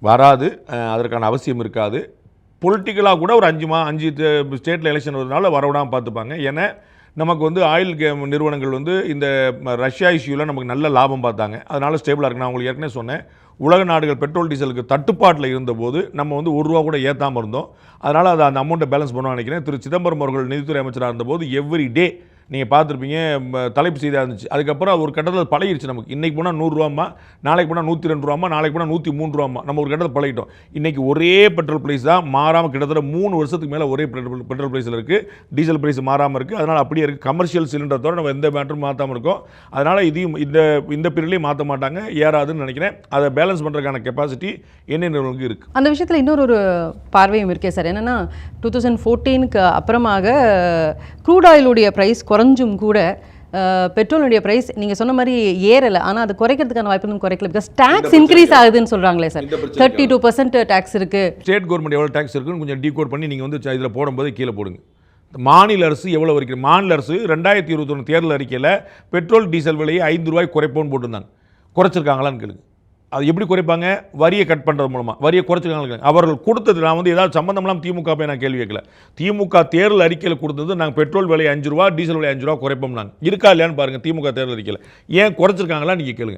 வராது. அதற்கான அவசியம் இருக்காது. பொலிட்டிக்கலாக கூட ஒரு 5 ஸ்டேட்டில் எலெக்ஷன் வருதுனால வரவிடாமல் பார்த்துப்பாங்க. ஏன்னா நமக்கு வந்து ஆயில் நிறுவனங்கள் வந்து இந்த ரஷ்யா இஷ்யூவில் நமக்கு நல்ல லாபம் பார்த்தாங்க. அதனால் ஸ்டேபிளாக இருக்கு. நான் உங்களுக்கு ஏற்கனவே சொன்னேன், உலக நாடுகள் பெட்ரோல் டீசலுக்கு தட்டுப்பாட்டில் இருந்தபோது நம்ம வந்து ₹1 கூட ஏற்றாமல் இருந்தோம். அதனால் அதை அந்த அமௌண்ட்டை பேலன்ஸ் பண்ணுவான்னு நினைக்கிறேன். திரு சிதம்பரம் அவர்கள் நிதித்துறை அமைச்சராக இருந்தபோது எவ்ரி டே நீங்கள் பார்த்துருப்பீங்க, தலைப்பு செய்தியாக இருந்துச்சு. அதுக்கப்புறம் ஒரு கட்டத்தில் பழகிடுச்சு நமக்கு. இன்றைக்கி போனால் ₹100, நாளைக்கு போனால் ₹102, நாளைக்கு போனால் ₹103. நம்ம ஒரு கட்டத்தில் பழகிட்டோம். இன்றைக்கி ஒரே பெட்ரோல் ப்ரைஸ் தான் மாறாமல் கிட்டத்தட்ட 3 வருஷத்துக்கு மேலே ஒரே பெட்ரோல் ப்ரைஸில் இருக்குது. டீசல் ப்ரைஸ் மாறாமல் இருக்குது. அதனால் அப்படியே இருக்குது. கமர்ஷியல் சிலிண்டர் தவிர நம்ம எந்த மேட்டரும் மாற்றாமல் இருக்கோம். அதனால் இதையும் இந்த பீரியட்லேயும் மாற்ற மாட்டாங்க, ஏறாதுன்னு நினைக்கிறேன். அதை பேலன்ஸ் பண்ணுறதுக்கான கெப்பாசிட்டி எண்ணெய் நிறுவனங்களுக்கு இருக்குது. அந்த விஷயத்தில் இன்னொரு பார்வையும் இருக்கே சார். என்னென்னா 2014க்கு அப்புறமாக க்ரூட் ஆயிலுடைய ப்ரைஸ் குறைஞ்சும் கூட பெட்ரோலுடைய ப்ரைஸ் நீங்கள் சொன்ன மாதிரி ஏறலை. ஆனால் அது குறைக்கிறதுக்கான வாய்ப்பு இன்னும் குறைக்கல. பிகாஸ் டேக்ஸ் இன்க்ரீஸ் ஆகுதுன்னு சொல்கிறாங்களே சார். 32% டேக்ஸ் இருக்குது. ஸ்டேட் கவர்மெண்ட் எவ்வளோ டேக்ஸ் இருக்குன்னு கொஞ்சம் டீகோட் பண்ணி நீங்கள் வந்து இதில் போடும்போது கீழே போடுங்க. மாநில அரசு எவ்வளோ வரைக்கும்? மாநில அரசு 2021 தேர்தல் அறிக்கையில் பெட்ரோல் டீசல் விலையை ₹5 குறைப்போன்னு போட்டிருந்தாங்க. குறைச்சிருக்காங்களான்னு கேளுங்க. அது எப்படி குறைப்பாங்க? வரியை கட் பண்ணுறது மூலமாக. வரியை குறைச்சிருக்காங்க. அவர்கள் கொடுத்தது, நான் வந்து ஏதாவது சம்பந்தம்லாம் திமுக போய் நான் கேள்வி கேட்கல. திமுக தேர்தல் அறிக்கையில் கொடுத்தது, நாங்கள் பெட்ரோல் விலை ₹5, டீசல் விலை ₹5 குறைப்போம். நாங்கள் இருக்கா இல்லையான்னு பாருங்கள் திமுக தேர்தல் அறிக்கையில். ஏன் குறைச்சிருக்காங்களா நீங்கள் கேளுங்க.